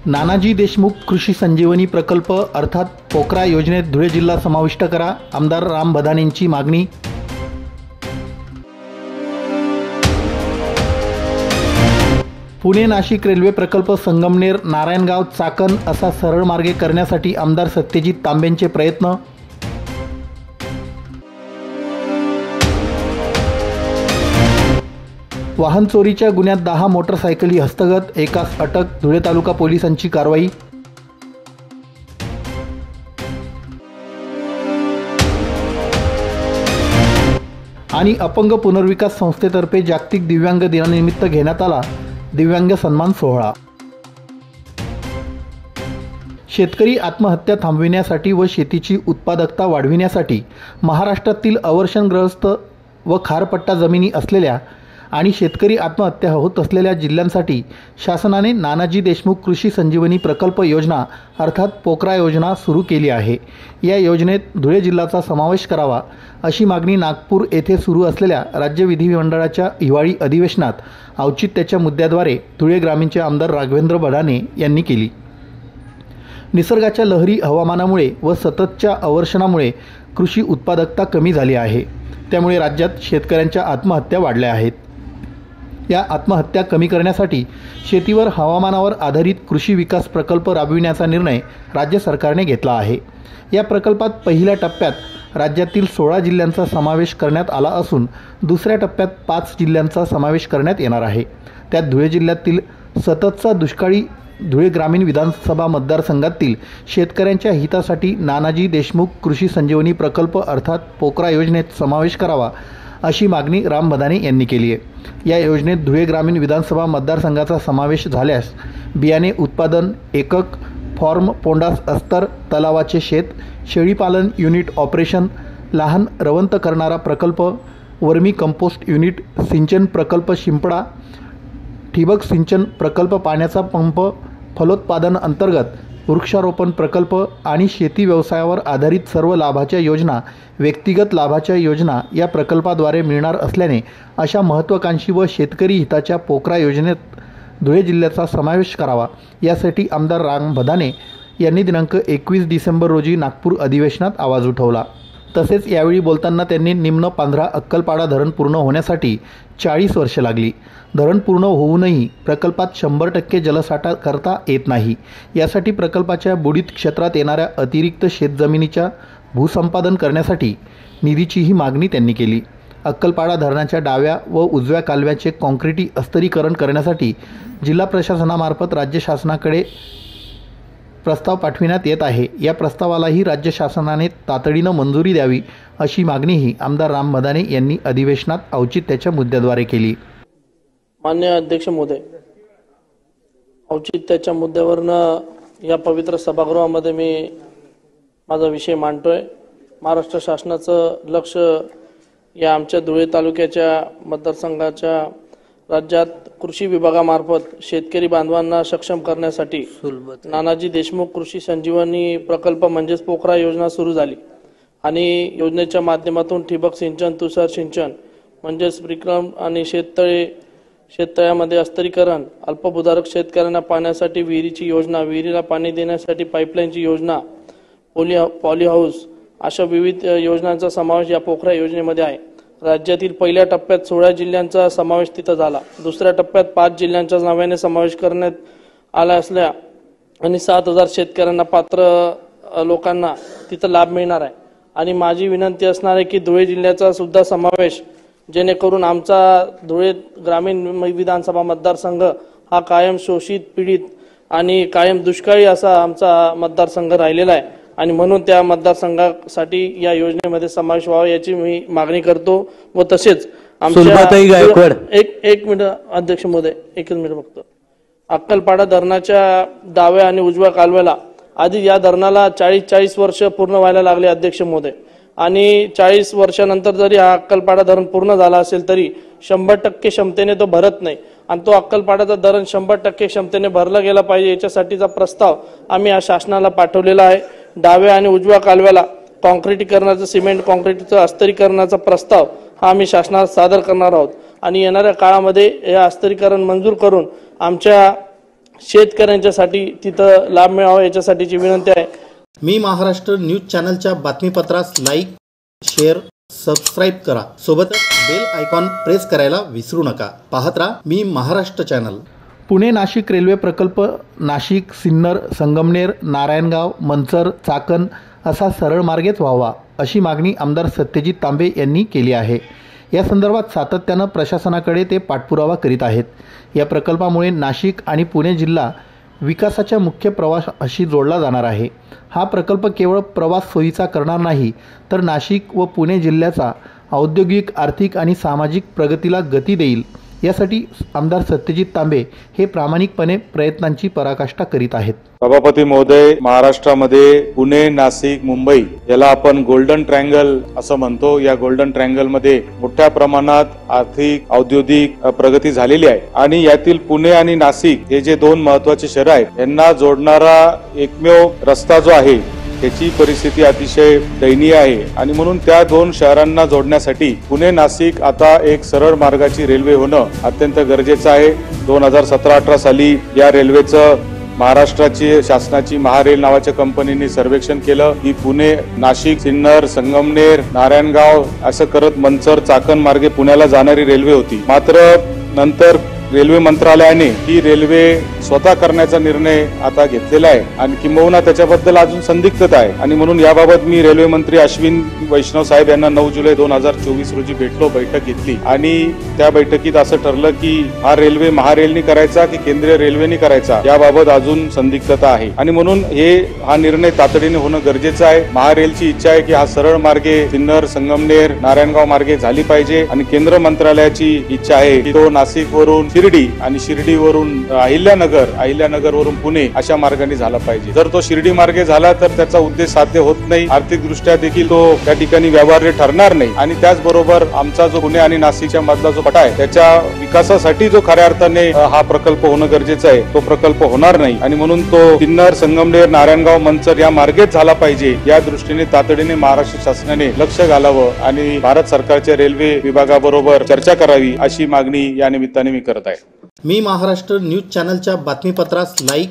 नानाजी देशमुख कृषी संजीवनी प्रकल्प अर्थात पोकरा योजनेत धुळे जिल्हा समाविष्ट करा, आमदार राम भदानेंची मागणी। पुणे नाशिक रेल्वे प्रकल्प संगमनेर नारायणगाव चाकण असा सरळ मार्गे करण्यासाठी आमदार सत्यजित तांबेंचे प्रयत्न। वाहन चोरीच्या गुन्ह्यात 10 मोटरसायकली हस्तगत, एकास अटक, धुळे तालुका पोलिसांची कारवाई। आणि अपंग पुनर्विकास संस्थेतर्फे जागतिक दिव्यांग दिनानिमित्त घेण्यात आला दिव्यांग सन्मान सोहळा। शेतकरी आत्महत्या थांबविण्यासाठी व शेतीची उत्पादकता वाढविण्यासाठी महाराष्ट्रातील अवर्षणग्रस्त व खारपट्टा जमिनी असलेल्या आणि शेतकरी आत्महत्या होत असलेल्या जिल्ह्यांसाठी शासनाने नानाजी देशमुख कृषी संजीवनी प्रकल्प योजना अर्थात पोकरा योजना सुरू केली आहे। या योजनेत धुळे जिल्ह्याचा समावेश करावा अशी मागणी नागपूर येथे सुरू असलेल्या राज्य विधिमंडळाच्या हिवाळी अधिवेशनात औचित्याच्या मुद्द्याद्वारे धुळे ग्रामीणचे आमदार राघवेंद्र भदाने यांनी केली। निसर्गाच्या लहरी हवामानामुळे व सततच्या अवर्षणामुळे कृषी उत्पादकता कमी झाली आहे। त्यामुळे राज्यात शेतकऱ्यांच्या आत्महत्या वाढल्या आहेत। या आत्महत्या कमी करण्यासाठी शेतीवर हवामानावर आधारित कृषी विकास प्रकल्प राबविण्याचा निर्णय राज्य सरकारने घेतला आहे। या प्रकल्पात पहिल्या टप्प्यात राज्यातील 16 जिल्ह्यांचा समावेश करण्यात आला असून दुसऱ्या टप्प्यात 5 जिल्ह्यांचा समावेश करण्यात येणार आहे। त्यात धुळे जिल्ह्यातील सततचा दुष्काळी धुळे ग्रामीण विधानसभा मतदारसंघातील शेतकऱ्यांच्या हितासाठी नानाजी देशमुख कृषी संजीवनी प्रकल्प अर्थात पोकरा योजनेत समावेश करावा अशी मागणी राम भदाने यांनी केली आहे। या योजनेत धुळे ग्रामीण विधानसभा मतदारसंघाचा समावेश झाल्यास बियाणे उत्पादन एकक, फॉर्म पोंडास अस्तर, तलावाचे शेत, शेळीपालन युनिट ऑपरेशन, लहान रवंत करणारा प्रकल्प, वर्मी कंपोस्ट युनिट, सिंचन प्रकल्प शिंपडा, ठिबक सिंचन प्रकल्प, पाण्याचा पंप, फलोत्पादन अंतर्गत वृक्षारोपण प्रकल्प आणि शेती व्यवसायावर आधारित सर्व लाभाच्या योजना, व्यक्तिगत लाभाच्या योजना या प्रकल्पाद्वारे मिळणार असल्याने अशा महत्त्वाकांक्षी व शेतकरी हिताच्या पोकरा योजनेत धुळे जिल्ह्याचा समावेश करावा यासाठी आमदार राम भदाने यांनी दिनांक 21 डिसेंबर रोजी नागपूर अधिवेशनात आवाज उठवला। तसेच यावेळी बोलताना त्यांनी निम्न पांढरा अक्कलपाडा धरण पूर्ण होण्यासाठी 40 वर्षे लागली। धरण पूर्ण होऊनही प्रकल्पात 100% जलसाठा करता येत नाही। यासाठी प्रकल्पाच्या बुडीत क्षेत्रात येणाऱ्या अतिरिक्त शेतजमिनीच्या भूसंपादन करण्यासाठी निधीचीही मागणी त्यांनी केली। अक्कलपाडा धरणाच्या डाव्या व उजव्या कालव्याचे कॉन्क्रिटी अस्तरीकरण करण्यासाठी जिल्हा प्रशासनामार्फत राज्य शासनाकडे प्रस्ताव पाठविण्यात येत आहे। या प्रस्तावालाही राज्य शासनाने तातडीनं मंजुरी द्यावी अशी मागणीही आमदार राम भदाने यांनी अधिवेशनात औचित्याच्या मुद्द्याद्वारे केली। मान्य अध्यक्ष महोदय, औचित्याच्या मुद्द्यावरनं या पवित्र सभागृहामध्ये मी माझा विषय मांडतोय। महाराष्ट्र शासनाचं लक्ष या आमच्या धुळे तालुक्याच्या मतदारसंघाच्या राज्यात कृषी विभागामार्फत शेतकरी बांधवांना सक्षम करण्यासाठी नानाजी देशमुख कृषी संजीवनी प्रकल्प म्हणजेच पोकरा योजना सुरू झाली आणि योजनेच्या माध्यमातून ठिबक सिंचन, तुषार सिंचन म्हणजे स्प्रिंकलर आणि शेततळ्यामध्ये अस्तरीकरण, अल्पभूधारक शेतकऱ्यांना पाण्यासाठी विहिरीची योजना, विहिरीला पाणी देण्यासाठी पाईपलाईनची योजना, पॉली हाऊस अशा विविध योजनांचा समावेश या पोकरा योजनेमध्ये आहे। राज्यातील पहिल्या टप्प्यात 16 जिल्ह्यांचा समावेश तिथं झाला। दुसऱ्या टप्प्यात 5 जिल्ह्यांच्या नावाने समावेश करण्यात आला असल्या आणि 7000 शेतकऱ्यांना पात्र लोकांना तिथं लाभ मिळणार आहे। आणि माझी विनंती असणार आहे की धुळे जिल्ह्याचा सुद्धा समावेश, जेणेकरून आमचा धुळे ग्रामीण विधानसभा मतदारसंघ हा कायम शोषित, पीडित आणि कायम दुष्काळी असा आमचा मतदारसंघ राहिलेला आहे आणि म्हणून त्या मतदारसंघासाठी या योजनेमध्ये समावेश व्हावा याची मी मागणी करतो। व तसेच आमच्या एक मिनिट अध्यक्ष महोदय, एकच मिनिट बघतो। अक्कलपाडा धरणाच्या डाव्या आणि उजव्या कालव्याला आधी या धरणाला 40 वर्ष पूर्ण व्हायला लागले अध्यक्ष महोदय, आणि 40 वर्षानंतर जरी हा अक्कलपाडा धरण पूर्ण झाला असेल तरी 100% क्षमतेने तो भरत नाही आणि तो अक्कलपाडाचा धरण 100% क्षमतेने भरला गेला पाहिजे याच्यासाठीचा प्रस्ताव आम्ही या शासनाला पाठवलेला आहे। डाव्या आणि उजव्या कालव्याला कॉन्क्रिटीकरणाचं, सिमेंट कॉन्क्रीटचं अस्तरीकरणाचा प्रस्ताव हा आम्ही शासनाला सादर करणार आहोत आणि येणाऱ्या काळामध्ये हे अस्तरीकरण मंजूर करून आमच्या शेतकऱ्यांच्यासाठी तिथं लाभ मिळावा याच्यासाठीची विनंती आहे। मी महाराष्ट्र न्यूज चॅनलच्या बातमीपत्रास लाईक, शेअर, सबस्क्राईब करा। सोबतच बेल आयकॉन प्रेस करायला विसरू नका। पाहत राहा मी महाराष्ट्र चॅनल। पुणे नाशिक रेल्वे प्रकल्प नाशिक, सिन्नर, संगमनेर, नारायणगाव, मंचर, चाकण असा सरळ मार्गेच व्हावा अशी मागणी आमदार सत्यजित तांबे यांनी केली आहे। या संदर्भात सातत्यानं प्रशासनाकडे ते पाठपुरावा करीत आहेत। या प्रकल्पामुळे नाशिक आणि पुणे जिल्हा विकासाच्या मुख्य प्रवाहाशी जोडला जाणार आहे। हा प्रकल्प केवळ प्रवास सोयीचा करणार नाही तर नाशिक व पुणे जिल्ह्याचा औद्योगिक, आर्थिक आणि सामाजिक प्रगतीला गती देईल। यासाठी आमदार सत्यजित तांबे हे प्रामाणिकपणे प्रयत्नांची पराकाष्ठा करीत आहेत। सभापती महोदय, महाराष्ट्रामध्ये पुणे, नाशिक, मुंबई याला आपण गोल्डन ट्रायंगल असं म्हणतो। या गोल्डन ट्रायंगल मध्ये मोठ्या प्रमाणात आर्थिक, औद्योगिक प्रगती झालेली आहे आणि यातील पुणे आणि नाशिक हे जे दोन महत्त्वाचे शहर आहेत यांना जोडणारा एकमेव रस्ता जो आहे त्याची परिस्थिती अतिशय दयनीय आहे आणि म्हणून त्या दोन शहरांना जोडण्यासाठी पुणे नाशिक आता एक सरळ मार्गाची रेल्वे होणं अत्यंत गरजेचं आहे। 2017-18 साली या रेल्वेचं महाराष्ट्राची शासनाची महारेल नावाच्या कंपनीने सर्वेक्षण केलं की पुणे, नाशिक, सिन्नर, संगमनेर, नारायणगाव असं करत मंचर, चाकण मार्गे पुण्याला जाणारी रेल्वे होती। मात्र नंतर रेल्वे मंत्रालयाने ही रेल्वे स्वतः करण्याचा निर्णय आता घेतलेला आहे आणि किंबहुना त्याच्याबद्दल अजून संदिग्धता आहे आणि म्हणून याबाबत मी रेल्वे मंत्री अश्विन वैष्णव साहेब यांना 9 जुलै 2024 रोजी भेटलो, बैठक घेतली आणि त्या बैठकीत असं ठरलं की हा रेल्वे महारेलनी करायचा की केंद्रीय रेल्वेनी करायचा याबाबत अजून संदिग्धता आहे आणि म्हणून हा निर्णय तातडीने होणं गरजेचं आहे। महारेलची इच्छा आहे की हा सरळ मार्गे सिन्नर, संगमनेर, नारायणगाव मार्गे झाली पाहिजे आणि केंद्र मंत्रालयाची इच्छा आहे की तो नाशिक वरून शिर्डी आणि शिर्डीवरून अहिल्यानगर वरून पुणे अशा मार्गाने झाला पाहिजे। जर तो शिर्डी मार्गे झाला तर त्याचा उद्देश साध्य होत नाही, आर्थिक दृष्ट्या देखील तो त्या ठिकाणी व्यवहार्य ठरणार नाही आणि त्याचबरोबर आमचा जो पुणे आणि नाशिकच्या मधला जो पट्टा आहे त्याच्या विकासासाठी जो खऱ्या अर्थाने हा प्रकल्प होणं गरजेचं आहे तो प्रकल्प होणार नाही आणि म्हणून तो सिन्नर, संगमनेर, नारायणगाव, मंचर या मार्गेच झाला पाहिजे। या दृष्टीने तातडीने महाराष्ट्र शासनाने लक्ष घालावं आणि भारत सरकारच्या रेल्वे विभागाबरोबर चर्चा करावी अशी मागणी या निमित्ताने मी करत आहे। मी महाराष्ट्र न्यूज चॅनलच्या बातमीपत्रास लाईक,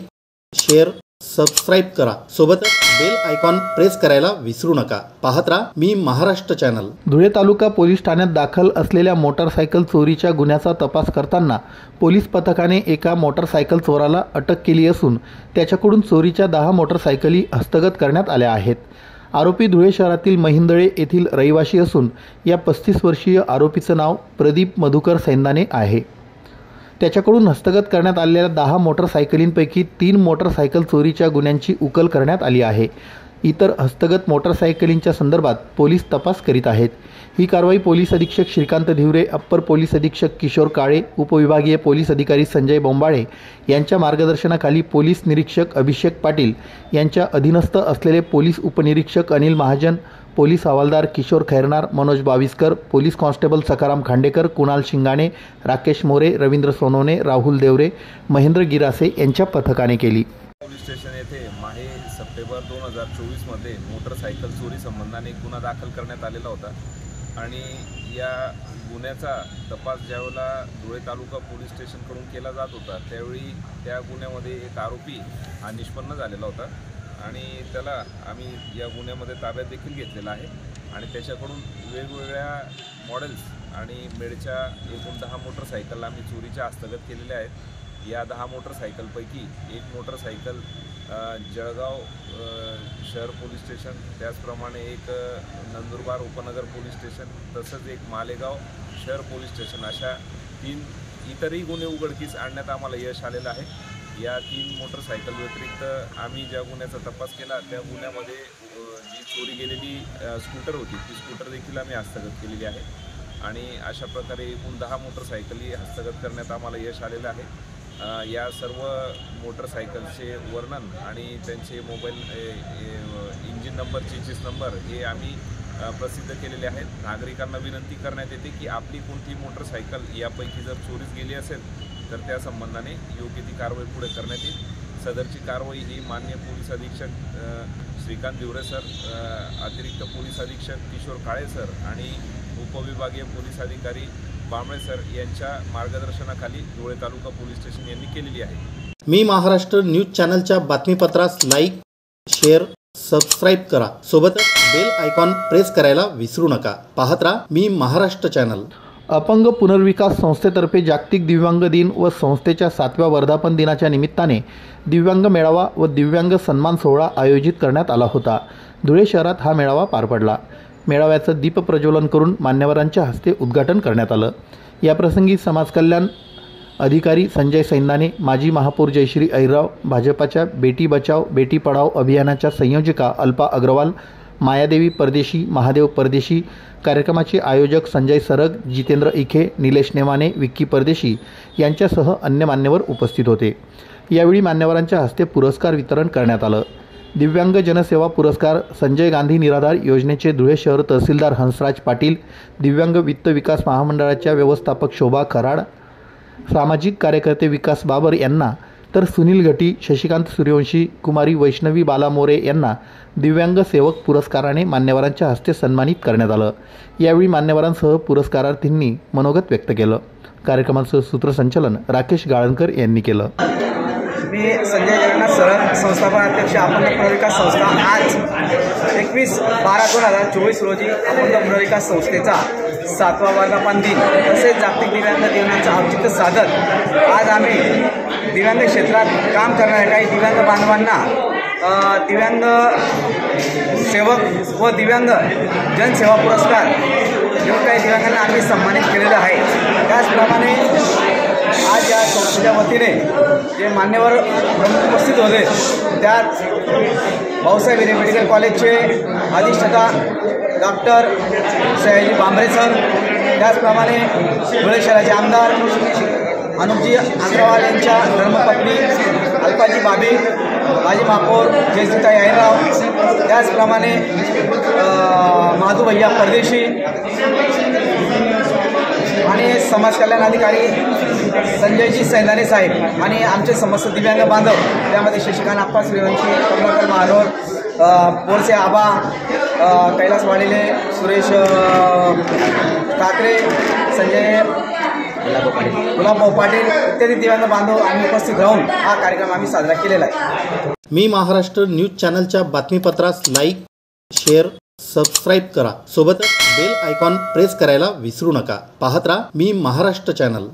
शेअर, सबस्क्राईब करा। सोबतच बेल आयकॉन प्रेस करायला विसरू नका। पाहत राहा मी महाराष्ट्र चॅनल। धुळे तालुका पोलीस ठाण्यात दाखल असलेल्या मोटारसायकल चोरीच्या गुन्ह्याचा तपास करताना पोलीस पथकाने एका मोटारसायकल चोराला अटक केली असून त्याच्याकडून चोरीच्या 10 मोटारसायकली हस्तगत करण्यात आल्या आहेत। आरोपी धुळे शहरातील महिंदळे येथील रहिवासी असून या 35 वर्षीय आरोपीचं नाव प्रदीप मधुकर सैंदाने आहे। त्याच्याकडून हस्तगत करण्यात आलेल्या 10 मोटारसायकलींपैकी 3 मोटारसायकल चोरीच्या गुन्ह्यांची उकल करण्यात आली आहे। इतर हस्तगत मोटारसायकलींच्या संदर्भात पोलीस तपास करीत आहेत। ही कारवाई पोलीस अधीक्षक श्रीकांत धिवरे, अप्पर पोलीस अधीक्षक किशोर काळे, उपविभागीय पोलीस अधिकारी संजय बोंबाळे यांच्या मार्गदर्शनाखाली पोलीस निरीक्षक अभिषेक पाटील यांच्या अधीनस्थ असलेले पोलीस उपनिरीक्षक अनिल महाजन, पोलीस हवालदार किशोर खैरनार, मनोज बाविस्कर, पोलीस कॉन्स्टेबल सखाराम खांडेकर, कुणाल शिंगाणे, राकेश मोरे, रवींद्र सोनवणे, राहुल देवरे, महेंद्र गिरासे यांच्या पथकाने केली। पोलीस स्टेशन येथे माहे सप्टेंबर 2024 मध्ये मोटरसायकल चोरी संबंधाने गुन्हा दाखल करण्यात आलेला होता आणि या गुन्ह्याचा तपास ज्यावेळेला धुळे तालुका पोलीस स्टेशनकडून केला जात होता त्यावेळी त्या गुन्ह्यामध्ये एक आरोपी हा निष्पन्न झालेला होता आणि त्याला आम्ही या गुन्ह्यामध्ये ताब्यात देखील घेतलेला आहे आणि त्याच्याकडून वेगवेगळ्या मॉडेल्स आणि मेडच्या एकूण 10 मोटरसायकल आम्ही चोरीच्या हस्तगत केलेल्या आहेत। या 10 मोटरसायकलपैकी एक मोटरसायकल जळगाव शहर पोलीस स्टेशन, त्याचप्रमाणे एक नंदुरबार उपनगर पोलीस स्टेशन, तसंच एक मालेगाव शहर पोलीस स्टेशन अशा 3 इतरही गुन्हे उघडकीस आणण्यात आम्हाला यश आलेलं आहे। या 3 मोटरसायकल व्यतिरिक्त आम्ही ज्या गुन्ह्याचा तपास केला त्या गुन्ह्यामध्ये जी चोरी गेलेली स्कूटर होती ती स्कूटर देखील आम्ही हस्तगत केलेली आहे आणि अशा प्रकारे एकूण 10 मोटरसायकली हस्तगत करण्यात आम्हाला यश आलेलं आहे। या सर्व मोटरसायकलचे वर्णन आणि त्यांचे mobile engine number, chassis number हे आम्ही प्रसिद्ध केलेले आहेत। नागरिकांना विनंती करण्यात येते की आपली कोणती मोटरसायकल यापैकी जर चोरीस गेली असेल तर त्या संबंधाने योग्य ती कारवाई पुढे करण्यात येईल। सदरची कारवाई ही माननीय पोलीस अधीक्षक श्रीकांत धिवरे सर, अतिरिक्त पोलीस अधीक्षक किशोर काळे सर आणि उपविभागीय पोलीस अधिकारी बांबळे सर यांच्या मार्गदर्शनाखाली धुळे तालुका पोलीस स्टेशन यांनी केलेली आहे। मी महाराष्ट्र न्यूज चॅनलच्या बातमीपत्रास लाईक, शेअर, सबस्क्राईब करा. सोबतच बेल आयकॉन प्रेस करायला विसरू नका. पाहत राहा मी महाराष्ट्र चॅनल. अपंग पुनर्विकास संस्थेतर्फे जागतिक दिव्यांग दिन व संस्थेच्या 7व्या वर्धापन दिनाच्या निमित्ताने दिव्यांग मेळावा व दिव्यांग सन्मान सोहळा आयोजित करण्यात आला होता. धुळे शहरात हा मेळावा पार पडला. मेळाव्याचं दीप प्रज्वलन करून मान्यवरांच्या हस्ते उद्घाटन करण्यात आलं. याप्रसंगी समाजकल्याण अधिकारी संजय सैंदाने, माजी महापौर जयश्री अहिरराव, भाजपाच्या बेटी बचाव बेटी पढाओ अभियानाच्या संयोजिका अल्पा अग्रवाल, मायादेवी परदेशी, महादेव परदेशी, कार्यक्रमाचे आयोजक संजय सरग, जितेंद्र इखे, निलेश नेमाने, विक्की परदेशी यांच्यासह अन्य मान्यवर उपस्थित होते. यावेळी मान्यवरांच्या हस्ते पुरस्कार वितरण करण्यात आलं. दिव्यांग जनसेवा पुरस्कार संजय गांधी निराधार योजनेचे धुळे शहर तहसीलदार हंसराज पाटील, दिव्यांग वित्त विकास महामंडळाच्या व्यवस्थापक शोभा खराड, सामाजिक कार्यकर्ते विकास बाबर यांना, तर सुनील घटी, शशिकांत सूर्यवंशी, कुमारी वैष्णवी बाला मोरे यांना दिव्यांग सेवक पुरस्काराने मान्यवरांच्या हस्ते सन्मानित करण्यात आलं. यावेळी मान्यवरांसह पुरस्कारार्थींनी मनोगत व्यक्त केलं. कार्यक्रमाचं सूत्रसंचालन राकेश गाळणकर यांनी केलं. मी संजय जगन्नाथ सरळ, संस्थापक अध्यक्ष अपंग पुनर्विकास संस्था. आज 21/12/2024 रोजी अपंग पुनर्विकास संस्थेचा 7वा वर्धापन दिन तसेच जागतिक दिव्यांग दिनाचं औचित्य साधत आज आम्ही दिव्यांग क्षेत्रात काम करणाऱ्या काही दिव्यांग बांधवांना दिव्यांग सेवक व दिव्यांग जनसेवा पुरस्कार देऊन काही दिव्यांगांना आम्ही सन्मानित केलेलं आहे. त्याचप्रमाणे आज या संस्थेच्या वतीने जे मान्यवर प्रमुख उपस्थित होते त्यात भाऊसाहेब हिरे मेडिकल कॉलेजचे अधिष्ठाता डॉक्टर सयाजी बांबरे सर, त्याचप्रमाणे धुळे शहराचे आमदार अनुपजी अग्रवाल यांच्या धर्मपत्नी अल्पाजी बाबी, माजी महापौर जयश्रीताई अहिरराव, त्याचप्रमाणे माधू भैया परदेशी आणि समाज कल्याण अधिकारी संजयजी सैंदाने साहेब आणि आमचे समस्त दिव्यांग बांधव, त्यामध्ये शशिकांत आप्पा सूर्यवंशी, कमलाकर महानोर, बोरसे आबा, कैलास वाडेले, सुरेश ठाकरे, संजय गुलाबभाऊ पाटील इत्यादी दिव्यांग बांधव आम्ही उपस्थित राहून हा कार्यक्रम आम्ही साजरा केलेला आहे. मी महाराष्ट्र न्यूज चॅनलच्या बातमीपत्रास लाईक, शेअर, सबस्क्राईब करा. सोबतच बेल आयकॉन प्रेस करायला विसरू नका. पाहत राहा मी महाराष्ट्र चॅनल.